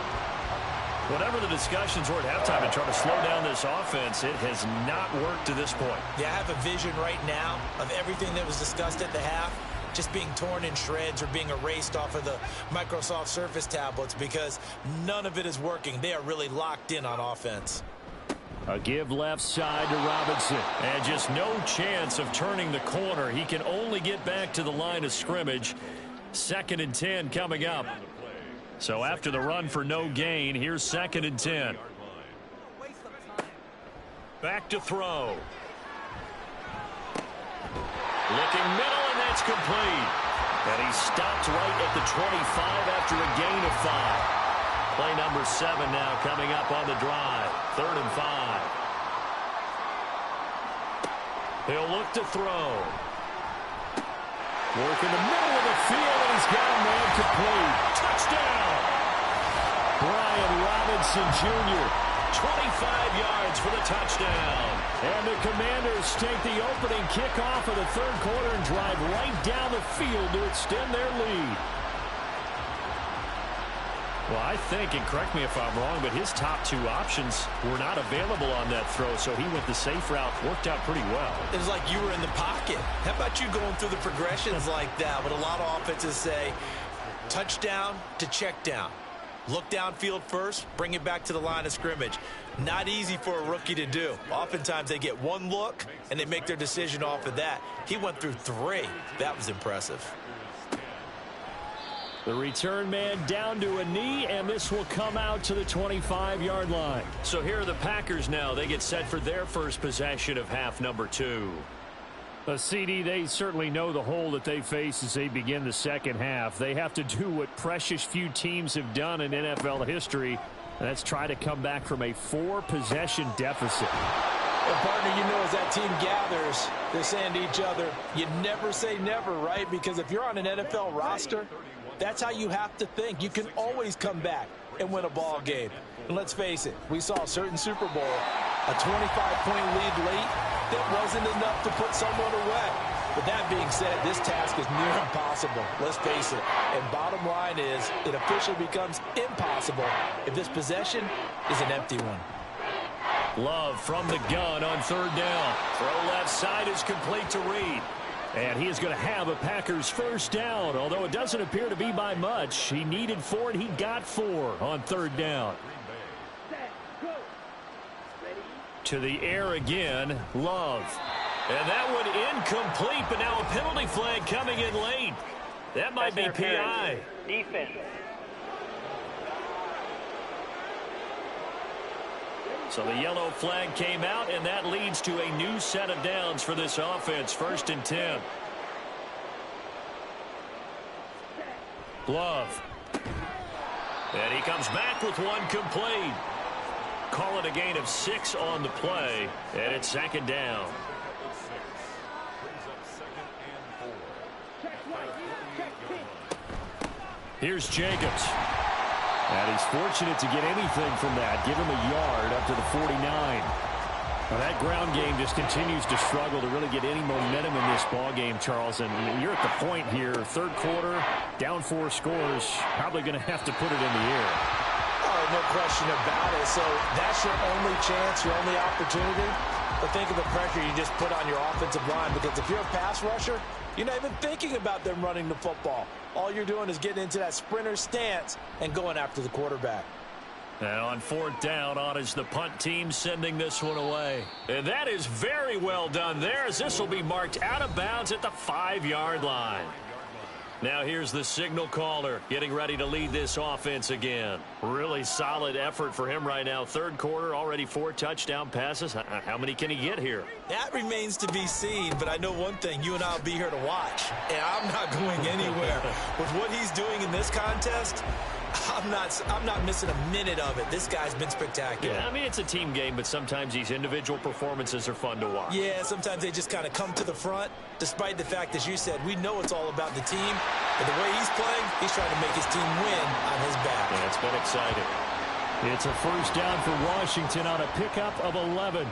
S3: Whatever the discussions were at halftime to try to slow down this offense, it has not worked to this point.
S4: Yeah, I have a vision right now of everything that was discussed at the half just being torn in shreds or being erased off of the Microsoft Surface tablets, because none of it is working. They are really locked in on offense.
S2: A give left side to Robinson.
S3: And just no chance of turning the corner. He can only get back to the line of scrimmage. 2nd and 10 coming up. So after the run for no gain, here's 2nd and 10. Back to throw. Looking middle, and that's complete. And he stopped right at the 25 after a gain of 5. Play number 7 now coming up on the drive. 3rd and 5. He'll look to throw.
S2: Work in the middle of the field, and he's got a man complete.
S3: Touchdown!
S2: Brian Robinson Jr.
S3: 25 yards for the touchdown.
S2: And the Commanders take the opening kickoff of the third quarter and drive right down the field to extend their lead. Well, I think, and correct me if I'm wrong, but his top two options were not available on that throw, so he went the safe route. Worked out pretty well.
S4: It was like you were in the pocket. How about you going through the progressions like that? What a lot of offenses say, touchdown to check down. Look downfield first, bring it back to the line of scrimmage. Not easy for a rookie to do. Oftentimes they get one look, and they make their decision off of that. He went through three. That was impressive.
S2: The return man down to a knee, and this will come out to the 25-yard line.
S3: So here are the Packers now. They get set for their first possession of half number 2.
S2: A CD, they certainly know the hole that they face as they begin the second half. They have to do what precious few teams have done in NFL history, and that's try to come back from a 4-possession deficit.
S4: And partner, you know, as that team gathers, they're saying to each other, you never say never, right? Because if you're on an NFL roster, that's how you have to think. You can always come back and win a ball game. And let's face it, we saw a certain Super Bowl, a 25-point lead late, that wasn't enough to put someone away. But that being said, this task is near impossible. Let's face it. And bottom line is, it officially becomes impossible if this possession is an empty one.
S3: Love from the gun on third down. Throw left side is complete to Reed.
S2: And he is going to have a Packers first down, although it doesn't appear to be by much. He needed 4, and he got 4 on third down. To the air again, Love.
S3: And that one incomplete, but now a penalty flag coming in late. That might be PI.
S5: Defense.
S3: So the yellow flag came out, and that leads to a new set of downs for this offense. 1st and 10. Love. And he comes back with one complete. Call it a gain of 6 on the play, and it's 2nd down.
S2: Here's Jacobs. And he's fortunate to get anything from that. Give him a yard up to the 49. Now that ground game just continues to struggle to really get any momentum in this ball game, Charles. And you're at the point here, third quarter, down 4 scores, probably going to have to put it in the air.
S4: Oh, no question about it. So that's your only chance, your only opportunity. But think of the pressure you just put on your offensive line, because if you're a pass rusher, you're not even thinking about them running the football. All you're doing is getting into that sprinter stance and going after the quarterback.
S3: And on 4th down, on is the punt team sending this one away. And that is very well done there, as this will be marked out of bounds at the 5-yard line. Now here's the signal caller getting ready to lead this offense again. Really solid effort for him right now. Third quarter, already 4 touchdown passes. How many can he get here?
S4: That remains to be seen, but I know one thing. You and I will be here to watch, and I'm not going anywhere. With what he's doing in this contest, I'm not missing a minute of it. This guy's been spectacular.
S3: Yeah, I mean, it's a team game, but sometimes these individual performances are fun to watch.
S4: Yeah, sometimes they just kind of come to the front, despite the fact, as you said, we know it's all about the team. But the way he's playing, he's trying to make his team win on his back.
S3: Yeah, it's been exciting.
S2: It's a first down for Washington on a pickup of 11.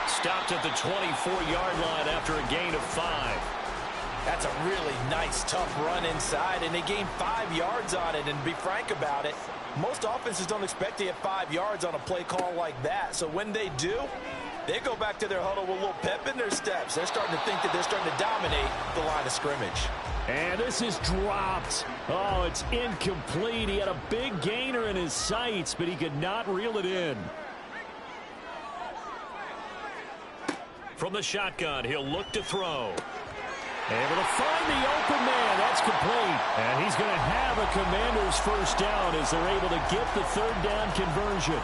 S3: Stopped at the 24-yard line after a gain of 5.
S4: That's a really nice, tough run inside, and they gained 5 yards on it. And to be frank about it, most offenses don't expect to get 5 yards on a play call like that. So when they do, they go back to their huddle with a little pep in their steps. They're starting to think that they're starting to dominate the line of scrimmage.
S2: And this is dropped. Oh, it's incomplete. He had a big gainer in his sights, but he could not reel it in.
S3: From the shotgun, he'll look to throw.
S2: Able to find the open man. That's complete. And he's going to have a Commander's first down as they're able to get the third down conversion.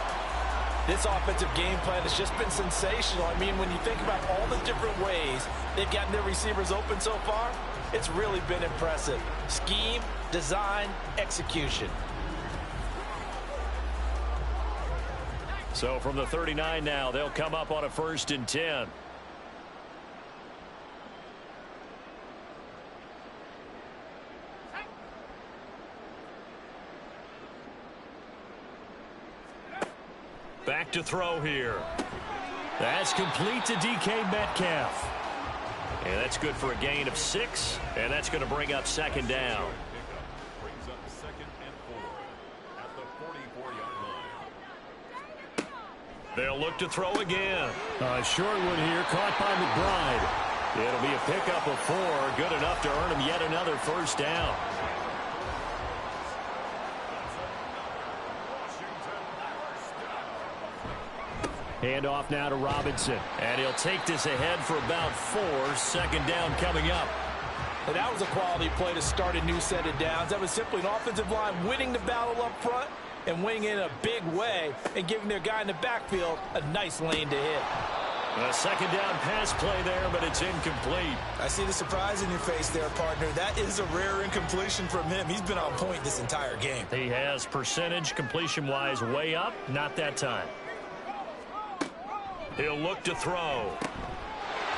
S4: This offensive game plan has just been sensational. I mean, when you think about all the different ways they've gotten their receivers open so far, it's really been impressive. Scheme, design, execution.
S3: So from the 39 now, they'll come up on a 1st and 10. Back to throw here. That's complete to DK Metcalf. And that's good for a gain of 6, and that's going to bring up second down.
S2: Brings up 2nd and 4 at the 44-yard line.
S3: They'll look to throw again.
S2: Short one here, caught by McBride.
S3: It'll be a pickup of 4, good enough to earn him yet another first down.
S2: Handoff now to Robinson.
S3: And he'll take this ahead for about 4. Second down coming up.
S4: And that was a quality play to start a new set of downs. That was simply an offensive line winning the battle up front and winning in a big way and giving their guy in the backfield a nice lane to hit.
S3: A second down pass play there, but it's incomplete.
S4: I see the surprise in your face there, partner. That is a rare incompletion from him. He's been on point this entire game.
S3: He has percentage completion-wise way up. Not that time. He'll look to throw.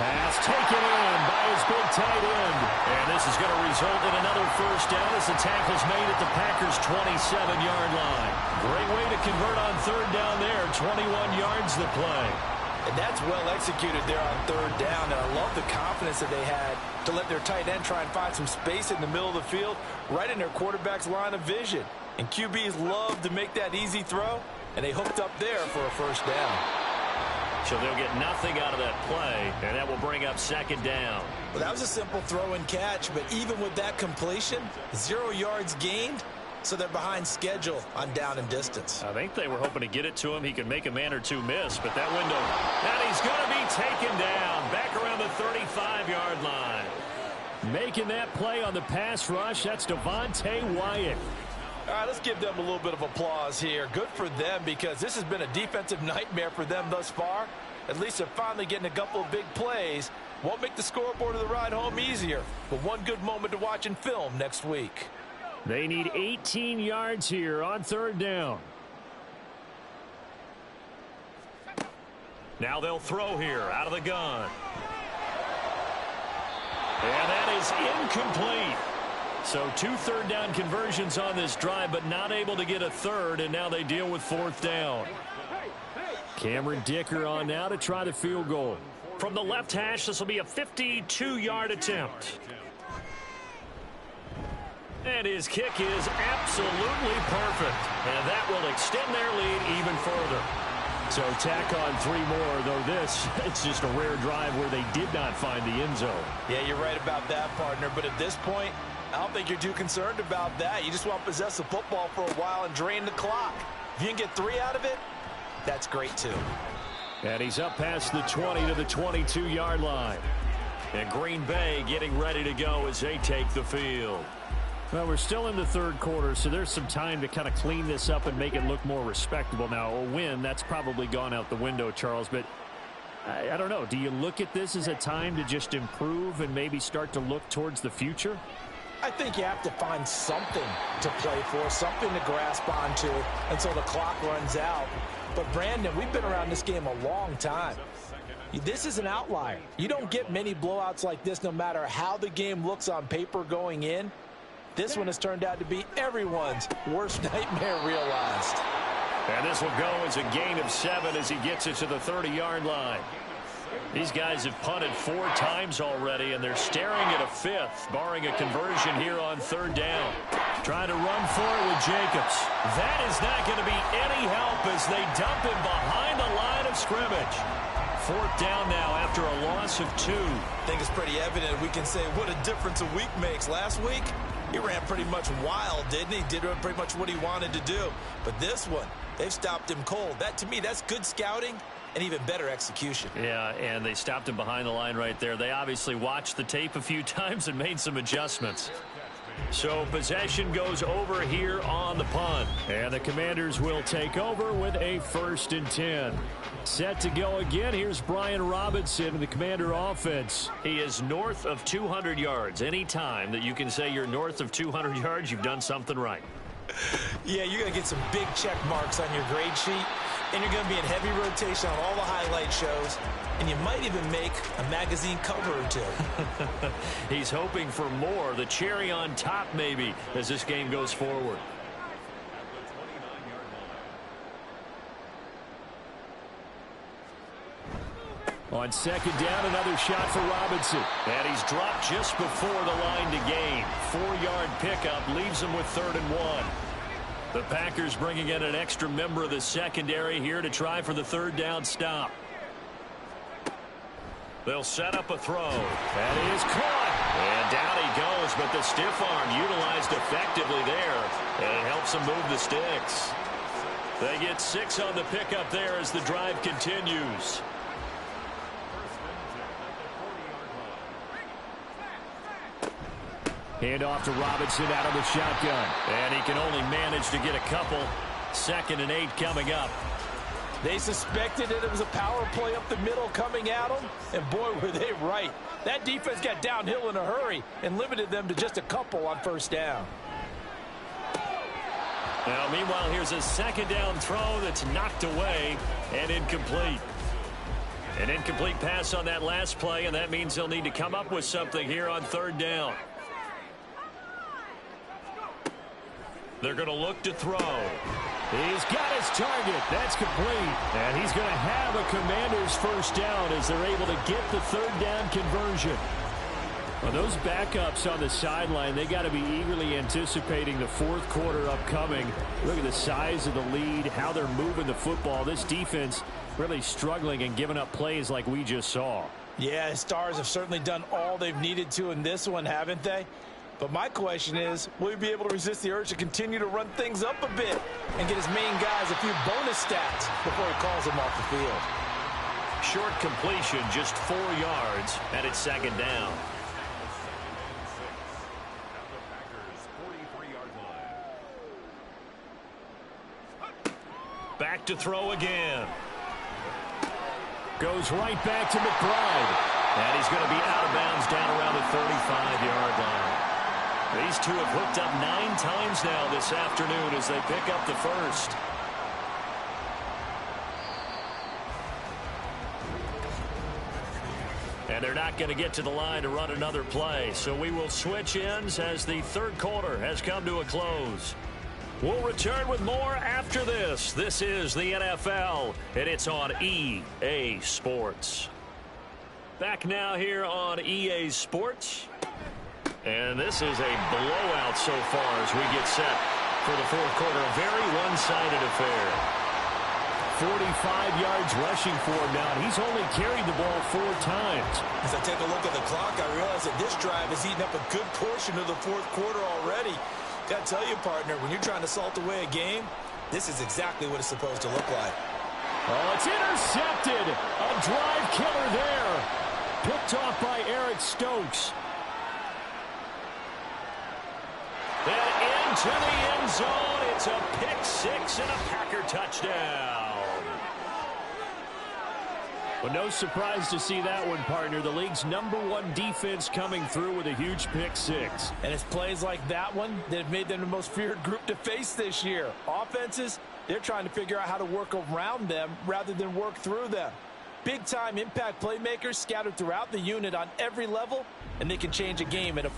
S2: Pass taken in by his big tight end.
S3: And this is going to result in another first down as the tackle's made at the Packers' 27-yard line. Great way to convert on third down there. 21 yards the play.
S4: And that's well executed there on third down. And I love the confidence that they had to let their tight end try and find some space in the middle of the field, right in their quarterback's line of vision. And QBs love to make that easy throw, and they hooked up there for a first down.
S3: So they'll get nothing out of that play, and that will bring up second down.
S4: Well, that was a simple throw and catch, but even with that completion, 0 yards gained, so they're behind schedule on down and distance.
S3: I think they were hoping to get it to him. He could make a man or two miss, but that window, and he's going to be taken down back around the 35-yard line.
S2: Making that play on the pass rush, that's Devontae Wyatt.
S4: All right, let's give them a little bit of applause here. Good for them, because this has been a defensive nightmare for them thus far. At least they're finally getting a couple of big plays. Won't make the scoreboard of the ride home easier, but one good moment to watch in film next week.
S2: They need 18 yards here on third down.
S3: Now they'll throw here out of the gun. And that is incomplete. So 2 third down conversions on this drive, but not able to get a third, and now they deal with fourth down.
S2: Cameron Dicker on now to try the field goal.
S3: From the left hash, this will be a 52-yard attempt. And his kick is absolutely perfect. And that will extend their lead even further.
S2: So tack on 3 more, though this, it's just a rare drive where they did not find the end zone.
S4: Yeah, you're right about that, partner. But at this point, I don't think you're too concerned about that. You just want to possess the football for a while and drain the clock. If you can get 3 out of it, that's great too.
S2: And he's up past the 20 to the 22-yard line.
S3: And Green Bay getting ready to go as they take the field.
S2: Well, we're still in the third quarter, so there's some time to kind of clean this up and make it look more respectable. Now, a win, that's probably gone out the window, Charles, but I don't know. Do you look at this as a time to just improve and maybe start to look towards the future?
S4: I think you have to find something to play for, something to grasp onto until the clock runs out. But, Brandon, we've been around this game a long time. This is an outlier. You don't get many blowouts like this no matter how the game looks on paper going in. This one has turned out to be everyone's worst nightmare realized.
S3: And this will go as a gain of 7 as he gets it to the 30-yard line. These guys have punted 4 times already, and they're staring at a 5th, barring a conversion here on third down. Trying to run for it with Jacobs. That is not going to be any help as they dump him behind the line of scrimmage. 4th down now after a loss of 2.
S4: I think it's pretty evident we can say what a difference a week makes. Last week, he ran pretty much wild, didn't he? Did pretty much what he wanted to do. But this one, they've stopped him cold. That, to me, that's good scouting and even better execution.
S3: Yeah, and they stopped him behind the line right there. They obviously watched the tape a few times and made some adjustments. So possession goes over here on the punt.
S2: And the Commanders will take over with a 1st and 10. Set to go again. Here's Brian Robinson in the Commander offense.
S3: He is north of 200 yards. Any time that you can say you're north of 200 yards, you've done something right.
S4: Yeah, you're going to get some big check marks on your grade sheet, and you're going to be in heavy rotation on all the highlight shows, and you might even make a magazine cover or 2.
S3: He's hoping for more, the cherry on top maybe, as this game goes forward.
S2: On second down, another shot for Robinson.
S3: And he's dropped just before the line to gain. 4-yard pickup leaves him with 3rd and 1. The Packers bringing in an extra member of the secondary here to try for the 3rd down stop. They'll set up a throw. That is caught. And down he goes, but the stiff arm utilized effectively there. And it helps him move the sticks. They get 6 on the pickup there as the drive continues.
S2: Hand off to Robinson out of the shotgun.
S3: And he can only manage to get a couple. 2nd and 8 coming up.
S4: They suspected that it was a power play up the middle coming at them, and boy, were they right. That defense got downhill in a hurry and limited them to just a couple on 1st down.
S3: Now, meanwhile, here's a 2nd down throw that's knocked away and incomplete. An incomplete pass on that last play, and that means they'll need to come up with something here on 3rd down. They're going to look to throw.
S2: He's got his target. That's complete. And he's going to have a Commander's 1st down as they're able to get the 3rd down conversion. Well, those backups on the sideline, they got to be eagerly anticipating the 4th quarter upcoming. Look at the size of the lead, how they're moving the football. This defense really struggling and giving up plays like we just saw.
S4: Yeah, Stars have certainly done all they've needed to in this one, haven't they? But my question is, will he be able to resist the urge to continue to run things up a bit and get his main guys a few bonus stats before he calls them off the field?
S3: Short completion, just 4 yards, and it's 2nd down. Back to throw again.
S2: Goes right back to McBride.
S3: And he's going to be out of bounds down around the 35-yard line. These two have hooked up 9 times now this afternoon as they pick up the 1st. And they're not going to get to the line to run another play. So we will switch ends as the 3rd quarter has come to a close. We'll return with more after this. This is the NFL, and it's on EA Sports. Back now here on EA Sports. And this is a blowout so far as we get set for the 4th quarter. A very one-sided affair.
S2: 45 yards rushing for him now. He's only carried the ball 4 times.
S4: As I take a look at the clock, I realize that this drive has eaten up a good portion of the 4th quarter already. Got to tell you, partner, when you're trying to salt away a game, this is exactly what it's supposed to look like.
S2: Oh, it's intercepted. A drive killer there. Picked off by Eric Stokes.
S3: Then into the end zone. It's a pick 6 and a Packer touchdown.
S2: Well, no surprise to see that one, partner. The league's #1 defense coming through with a huge pick 6.
S4: And it's plays like that one that have made them the most feared group to face this year. Offenses, they're trying to figure out how to work around them rather than work through them. Big-time impact playmakers scattered throughout the unit on every level, and they can change a game at a...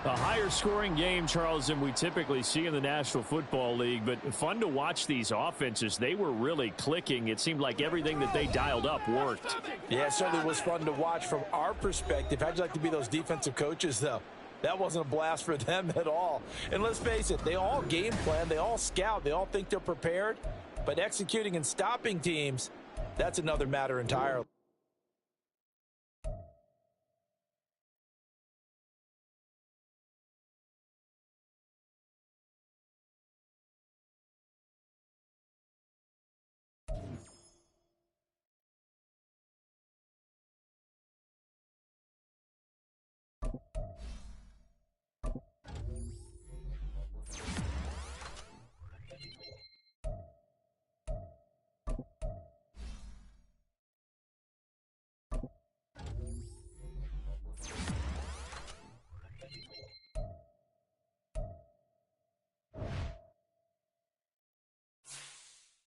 S2: A higher scoring game, Charles, than we typically see in the National Football League, but fun to watch these offenses. They were really clicking. It seemed like everything that they dialed up worked.
S4: Yeah, it certainly was fun to watch from our perspective. How'd you like to be those defensive coaches, though? That wasn't a blast for them at all. And let's face it, they all game plan, they all scout, they all think they're prepared, but executing and stopping teams, that's another matter entirely.